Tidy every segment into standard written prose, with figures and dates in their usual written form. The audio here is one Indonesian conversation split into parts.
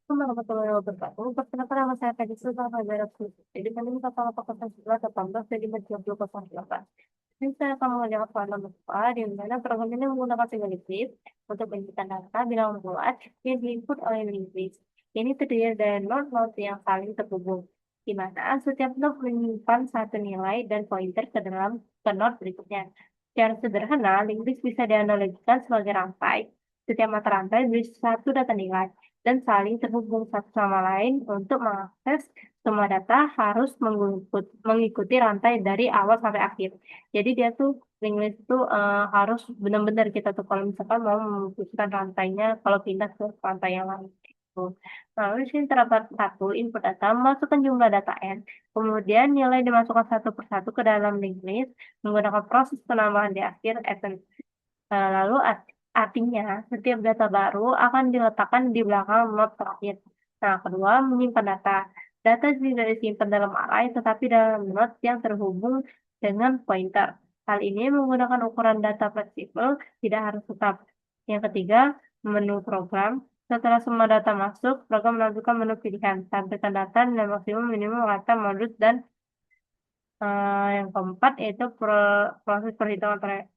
Warahmatullahi wabarakatuh. Perkenalkan nama saya Tadi Sultan Hajar Khusus. Jadi kami minta tolong Fakultas 18 dari 2008. Ini saya akan mengajarkan soal nomor 4, di mana program ini menggunakan single untuk penyimpanan data bila membuat yang diinput oleh linguis. Ini terdiri dari node-node yang saling terhubung, di mana setiap node menyimpan satu nilai dan pointer ke node berikutnya. Secara sederhana, linguis bisa dianalogikan sebagai rantai. Setiap mata rantai berisi satu data nilai dan saling terhubung satu sama lain. Untuk mengakses semua data harus mengikuti rantai dari awal sampai akhir. Jadi dia tuh linguist itu harus benar-benar kita tuh kalau misalkan mau memutuskan rantainya kalau pindah ke rantai yang lain. Gitu. Lalu di sini terdapat satu input data, masukkan jumlah data n, kemudian nilai dimasukkan satu persatu ke dalam linguist menggunakan proses penambahan di akhir essence. Lalu artinya setiap data baru akan diletakkan di belakang not terakhir. Nah, kedua, menyimpan data. Data tidak disimpan dalam array, tetapi dalam not yang terhubung dengan pointer. Hal ini menggunakan ukuran data fleksibel, tidak harus tetap. Yang ketiga, menu program. Setelah semua data masuk, program menampilkan menu pilihan. Tampilkan data dan maksimum, minimum, rata, modus, dan yang keempat yaitu proses perhitungan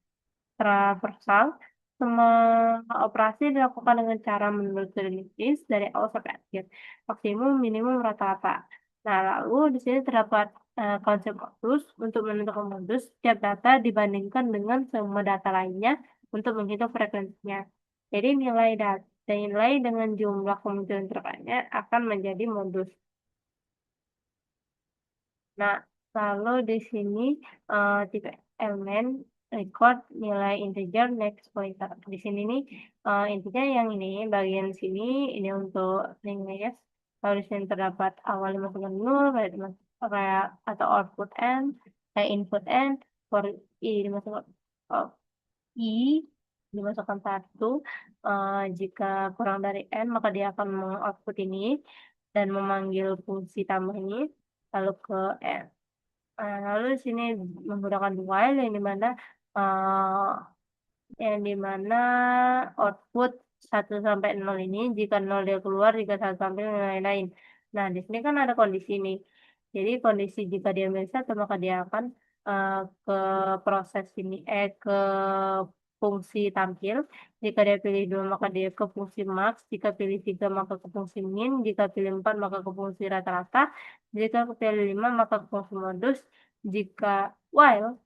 traversal. Semua operasi dilakukan dengan cara menelusuri list dari awal sampai akhir, maksimum, minimum, rata-rata. Nah, lalu di sini terdapat konsep modus. Untuk menentukan modus, setiap data dibandingkan dengan semua data lainnya untuk menghitung frekuensinya. Jadi nilai dengan jumlah kemungkinan terbanyak akan menjadi modus. Nah, lalu di sini tipe elemen record nilai integer next pointer. Di sini nih intinya yang ini bagian sini ini untuk linguist. Lalu di sini terdapat awal dimasukkan 0, kayak atau output n, kayak input n, for i dimasukkan oh, i dimasukkan 1. Jika kurang dari n maka dia akan mengoutput ini dan memanggil fungsi tambah ini lalu ke n. Lalu di sini menggunakan while yang dimana output 1 sampai 0 ini jika 0 dia keluar, jika 1 sampai lain-lain. Nah, di sini kan ada kondisi ini. Jadi kondisi jika dia ambil 1 maka dia akan ke proses ini ke fungsi tampil. Jika dia pilih 2 maka dia ke fungsi max, jika pilih 3 maka ke fungsi min, jika pilih 4 maka ke fungsi rata-rata, jika pilih 5 maka ke fungsi modus, jika while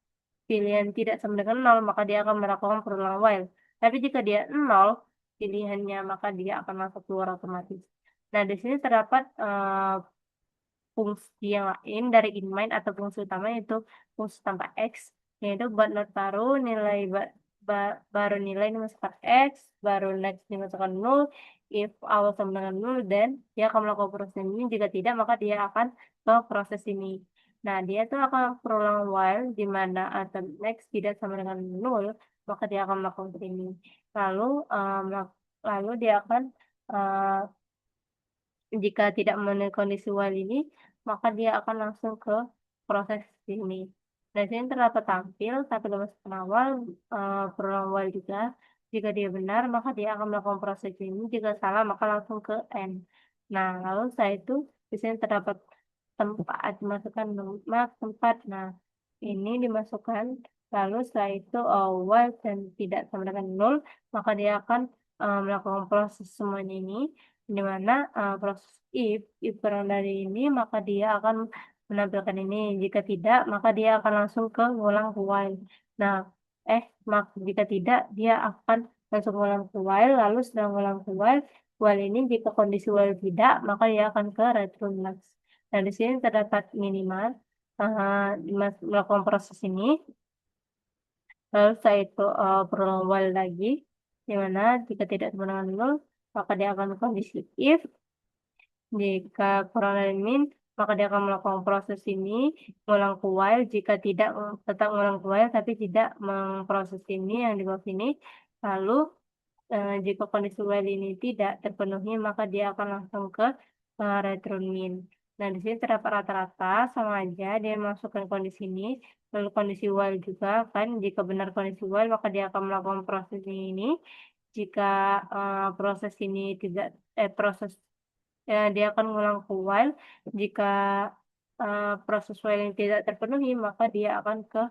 pilihan tidak sama dengan 0, maka dia akan melakukan perulangan while. Tapi jika dia 0 pilihannya, maka dia akan masuk keluar otomatis. Nah, di sini terdapat fungsi yang lain dari inline atau fungsi utama yaitu fungsi tambah x, yaitu buat not baru nilai baru nilai dimasukkan x, baru next dimasukkan 0, if awal sama dengan 0, dan dia akan melakukan proses ini. Jika tidak, maka dia akan ke proses ini. Nah, dia tuh akan berulang while di mana atau next tidak sama dengan 0, maka dia akan melakukan ini. Lalu dia akan eh, jika tidak memenuhi kondisi while ini, maka dia akan langsung ke proses ini. Dan sini terdapat tampil masuk awal, berulang while juga. Jika dia benar, maka dia akan melakukan proses ini. Jika salah, maka langsung ke end. Nah, lalu setelah itu, di sini terdapat tempat, dimasukkan tempat. Nah, ini dimasukkan. Lalu setelah itu, while dan tidak sama dengan 0, maka dia akan melakukan proses semuanya ini di mana proses if kurang dari ini maka dia akan menampilkan ini, jika tidak maka dia akan langsung ke ngulang ke while. Nah, jika tidak dia akan langsung ngulang ke while. Lalu setelah ngulang ke while ini jika kondisi while tidak maka dia akan ke return next. Nah, di sini terdapat minimal melakukan proses ini. Lalu setelah itu berulang while lagi, di mana jika tidak sama dengan 0, maka dia akan kondisi if. Jika kurang dari min, maka dia akan melakukan proses ini, mengulang ke while. Jika tidak, tetap mengulang ke while, tapi tidak memproses ini yang di bawah sini. Lalu, jika kondisi while ini tidak terpenuhi, maka dia akan langsung ke return min. Nah, di sini terdapat rata-rata, sama aja, dia masukkan kondisi ini, lalu kondisi while juga, kan, jika benar kondisi while, maka dia akan melakukan proses ini. Jika proses ini tidak, proses dia akan mengulang ke while. Jika proses while ini tidak terpenuhi, maka dia akan ke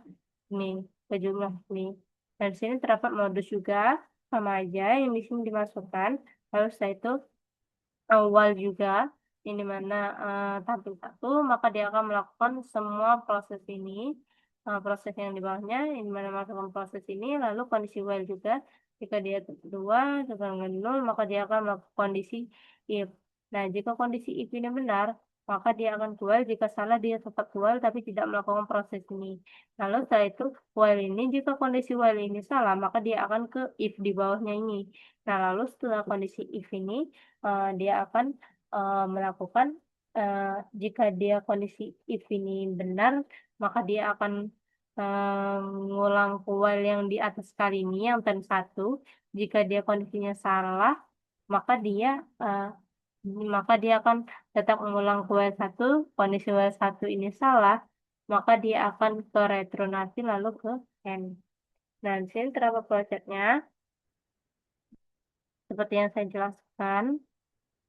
ini, ke jumlah ini. Dan di sini terdapat modus juga, sama aja yang di sini dimasukkan. Lalu setelah itu awal juga, yang di mana tampil 1, maka dia akan melakukan semua proses ini, proses yang di bawahnya, yang di mana melakukan proses ini, lalu kondisi while juga, jika dia 2 dengan 0, maka dia akan melakukan kondisi if. Nah, jika kondisi if ini benar, maka dia akan ke while, jika salah dia tetap ke while tapi tidak melakukan proses ini. Lalu setelah itu while ini, jika kondisi while ini salah, maka dia akan ke if di bawahnya ini. Nah, lalu setelah kondisi if ini, dia akan, melakukan, jika dia kondisi if ini benar, maka dia akan, mengulang while yang di atas kali ini yang turn 1. Jika dia kondisinya salah, maka dia akan tetap mengulang while 1, kondisi while 1 ini salah, maka dia akan ke retro nanti lalu ke end. Nah, di sini terdapat flowchart-nya, seperti yang saya jelaskan.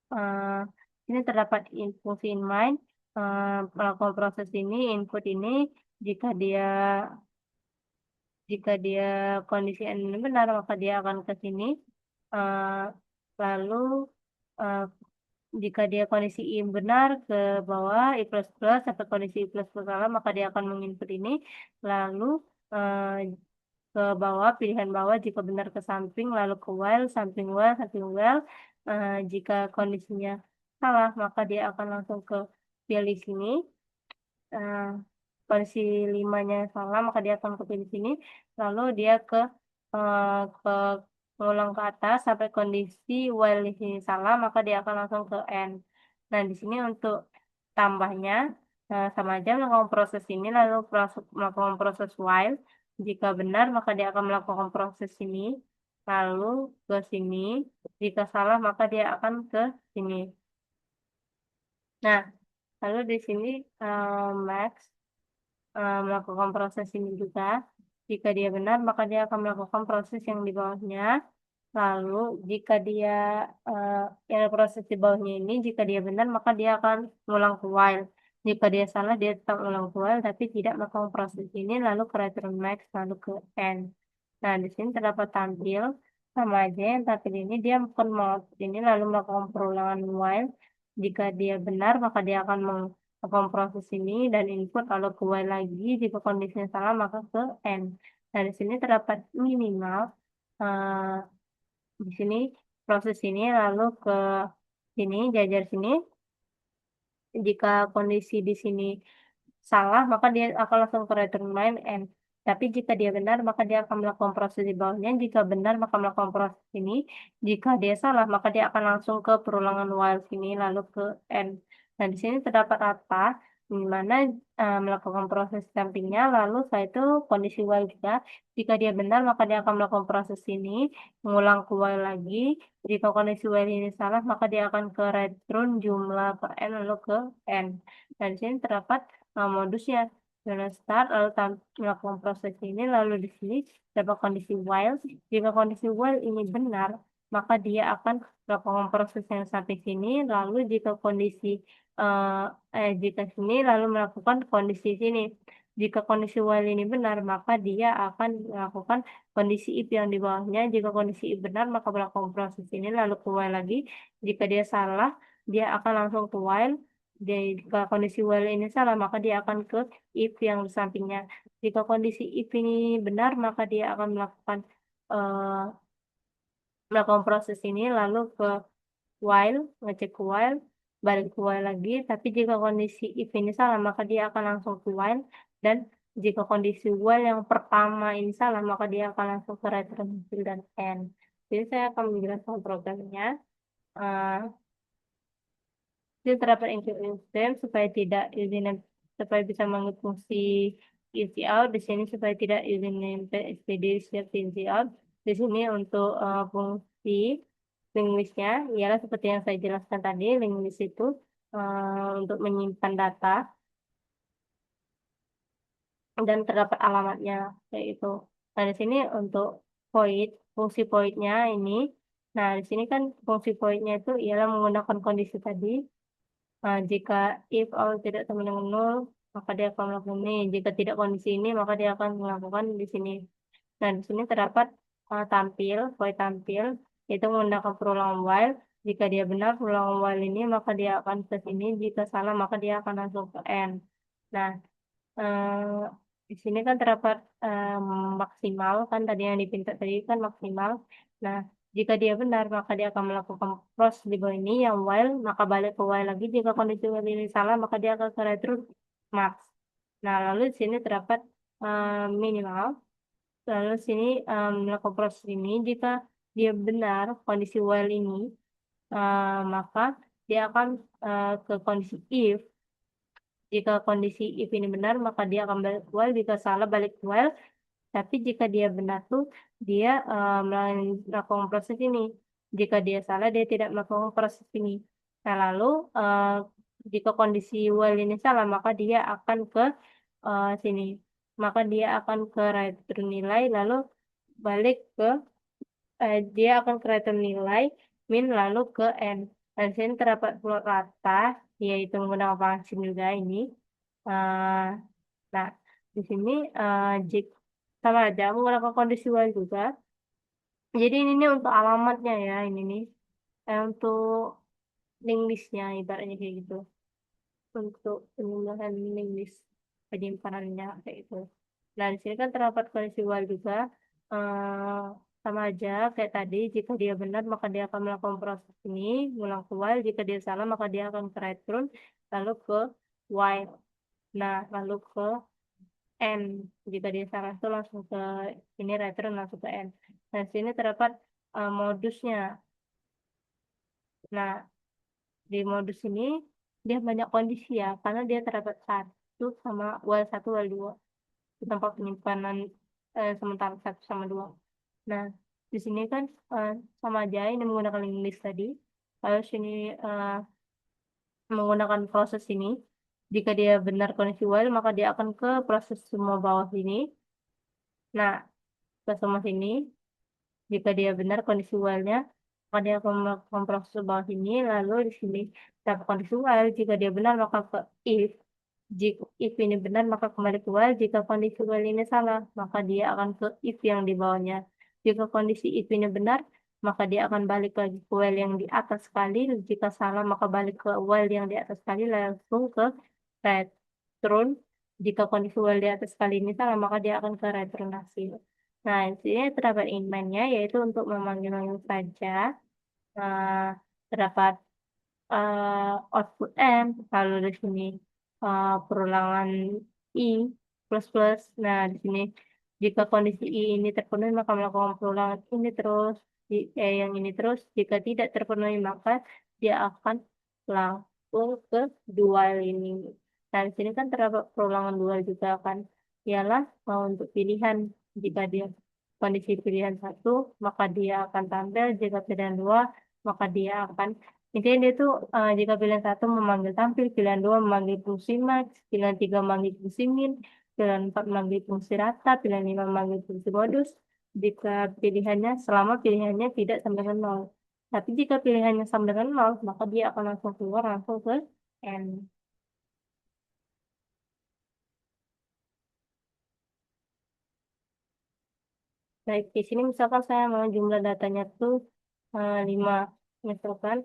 Eee, ini terdapat fungsi inline, melakukan proses ini, input ini, jika dia jika dia kondisi n ini benar, maka dia akan ke sini, eee, lalu, eee, jika dia kondisi i benar ke bawah, i plus plus sampai kondisi i plus plus salah, maka dia akan menginput ini, lalu, eee, ke bawah, pilihan bawah jika benar ke samping, lalu ke while, samping while, samping while. Jika kondisinya salah, maka dia akan langsung ke pilih sini. Eee, Kondisi 5-nya salah, maka dia akan ke pilih sini. Lalu dia ke ngulang ke atas sampai kondisi while di sini salah, maka dia akan langsung ke end. Nah, di sini untuk tambahnya, sama aja melakukan proses ini, lalu melakukan proses while. Jika benar, maka dia akan melakukan proses ini, lalu ke sini. Jika salah, maka dia akan ke sini. Nah, lalu di sini, max, melakukan proses ini juga. Jika dia benar, maka dia akan melakukan proses yang di bawahnya. Lalu jika dia, yang proses di bawahnya ini, jika dia benar, maka dia akan mengulang ke while. Jika dia salah, dia tetap mengulang ke while, tapi tidak melakukan proses ini, lalu ke return max, lalu ke end. Nah, di sini terdapat tampil, sama aja yang tampil ini, dia akan melakukan ini, lalu melakukan perulangan while. Jika dia benar, maka dia akan melakukan proses ini dan input, lalu ke while lagi. Jika kondisinya salah, maka ke end. Nah, di sini terdapat minimal, eee di sini proses ini lalu ke sini, jajar sini. Jika kondisi di sini salah, maka dia akan langsung ke return line end. Tapi jika dia benar, maka dia akan melakukan proses di bawahnya. Jika benar, maka melakukan proses ini. Jika dia salah, maka dia akan langsung ke perulangan while sini, lalu ke end. Nah, di sini terdapat apa? Di mana melakukan proses sampingnya, lalu setelah itu kondisi while juga. Jika dia benar, maka dia akan melakukan proses ini, mengulang ke while lagi. Jika kondisi while ini salah, maka dia akan ke return jumlah per n lalu ke end. Dan di sini terdapat modusnya. Zona start lalu melakukan proses ini, lalu di sini dapat kondisi while. Jika kondisi while ini benar, maka dia akan melakukan proses yang sampai sini, lalu jika sini lalu melakukan kondisi sini. Jika kondisi while ini benar, maka dia akan melakukan kondisi if yang di bawahnya. Jika kondisi if benar, maka melakukan proses ini lalu ke while lagi. Jika dia salah, dia akan langsung ke while. Jika kondisi while ini salah, maka dia akan ke if yang di sampingnya. Jika kondisi if ini benar, maka dia akan eee, melakukan proses ini lalu ke while, ngecek ke while, balik ke while lagi. Tapi jika kondisi if ini salah, maka dia akan langsung ke while. Dan jika kondisi while yang pertama ini salah, maka dia akan langsung ke return hasil dan end. Jadi saya akan menjelaskan programnya. Eee Dia terdapat include supaya bisa mengikut fungsi easy out. Di sini supaya tidak using namepad std siap easy out. Di sini untuk fungsi linguisnya ialah seperti yang saya jelaskan tadi, linguis itu untuk menyimpan data dan terdapat alamatnya kayak itu. Nah, di sini untuk void, fungsi voidnya ini Nah, di sini kan fungsi void-nya itu ialah menggunakan kondisi tadi. Jika if all tidak sama dengan nol, maka dia akan melakukan ini. Jika tidak kondisi ini, maka dia akan melakukan di sini. Nah, di sini terdapat void tampil, yaitu menggunakan perulangan while. Jika dia benar perulangan while ini, maka dia akan ke sini. Jika salah, maka dia akan langsung ke end. Nah, eh, di sini kan terdapat maksimal, kan tadi yang dipinta tadi kan maksimal. Nah, jika dia benar, maka dia akan melakukan cross di bawah ini yang while, maka balik ke while lagi. Jika kondisi while ini salah, maka dia akan ke retro max. Nah, lalu di sini terdapat minimal. Lalu sini melakukan proses ini, jika dia benar kondisi while ini, maka dia akan ke kondisi if. Jika kondisi if ini benar, maka dia akan balik ke while. Jika salah, balik ke while. Tapi jika dia benar tuh, dia melakukan proses ini. Jika dia salah, dia tidak melakukan proses ini. Nah, lalu jika kondisi while ini salah, maka dia akan ke sini. Maka dia akan ke return nilai, lalu balik ke dia akan ke return nilai min lalu ke n. Dan sini terdapat plot rata, yaitu menggunakan function juga ini. Eh, nah, di sini jika sama aja menggunakan kondisi while juga. Jadi ini nih untuk alamatnya ya, ini nih. Untuk link listnya ibaratnya kayak gitu. Untuk penyembelihan link list penyimpanannya kayak gitu. Nah, di sini kan terdapat kondisi while juga. eh Sama aja kayak tadi, jika dia benar maka dia akan melakukan proses ini, ngulang ke while. Jika dia salah maka dia akan ke return, lalu ke while. Nah, lalu ke N. Jika dia salah itu langsung ke ini return langsung ke N. Nah, di sini terdapat modusnya. Nah, di modus ini dia banyak kondisi ya, karena dia terdapat satu sama while satu while dua di tempat penyimpanan sementara satu sama dua. Nah, di sini kan eh, sama aja ini menggunakan link list tadi. Lalu sini menggunakan proses ini. Jika dia benar kondisi while, maka dia akan ke proses semua bawah sini. Nah, ke semua sini. Jika dia benar kondisi while-nya, maka dia akan melakukan proses bawah ini. Lalu di sini dapat kondisi while. Jika dia benar, maka ke if. Jika if ini benar, maka kembali ke while. Jika kondisi while ini salah, maka dia akan ke if yang di bawahnya. Jika kondisi if ini benar, maka dia akan balik lagi ke while yang di atas sekali. Jika salah, maka balik ke while yang di atas sekali, langsung ke return. Jika kondisi while di atas sekali ini salah, maka dia akan ke return hasil. Nah, di sini terdapat inline-nya, yaitu untuk memanggil-manggil saja. Nah, terdapat output M, lalu di sini perulangan I plus plus. Nah, di sini jika kondisi I ini terpenuhi, maka melakukan perulangan ini terus, yang ini terus. Jika tidak terpenuhi, maka dia akan langsung ke dual ini. Nah, di sini kan terdapat perulangan dual juga kan. Ialah untuk pilihan. Jika dia kondisi pilihan satu, maka dia akan tampil. Jika pilihan dua, maka dia akan intinya dia tuh jika pilihan satu memanggil tampil, pilihan dua memanggil fungsi max, pilihan tiga memanggil fungsi min, pilihan empat memanggil fungsi rata, pilihan lima memanggil fungsi modus. Jika pilihannya selama pilihannya tidak sama dengan nol. Tapi jika pilihannya sama dengan nol, maka dia akan langsung keluar langsung ke N. Baik, di sini misalkan saya mau jumlah datanya tuh 5. Misalkan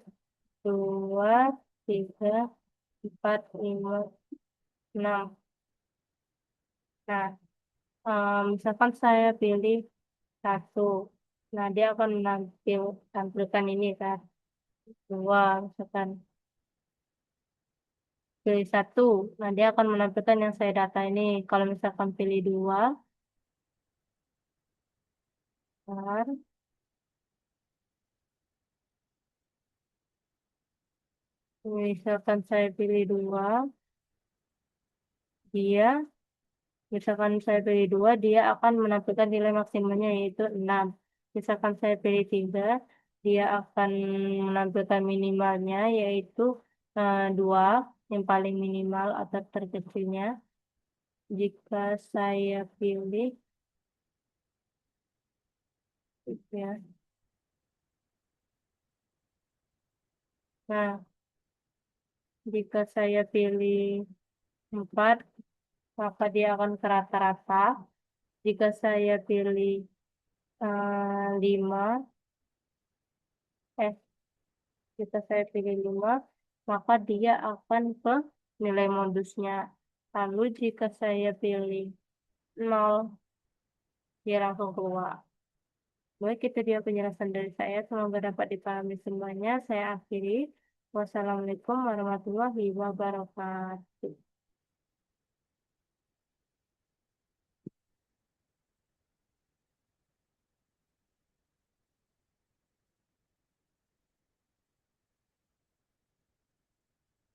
2, 3, 4, 5, 6. Nah, misalkan saya pilih satu. Nah, dia akan tampilkan ini kan. Dua, misalkan pilih satu. Nah, dia akan menampilkan yang saya data ini. Kalau misalkan pilih dua, bentar. Misalkan saya pilih dua, dia, misalkan saya pilih dua, dia akan menampilkan nilai maksimumnya yaitu 6. Misalkan saya pilih tiga, dia akan menampilkan minimalnya yaitu 2, yang paling minimal atau terkecilnya. Jika saya pilih, ya, Nah, jika saya pilih 4, maka dia akan ke rata-rata. Jika saya pilih 5, eh, jika saya pilih 5, maka dia akan ke nilai modusnya. Lalu jika saya pilih 0, dia langsung keluar. Baik, itu dia penjelasan dari saya. Semoga dapat dipahami semuanya. Saya akhiri. Wassalamualaikum warahmatullahi wabarakatuh.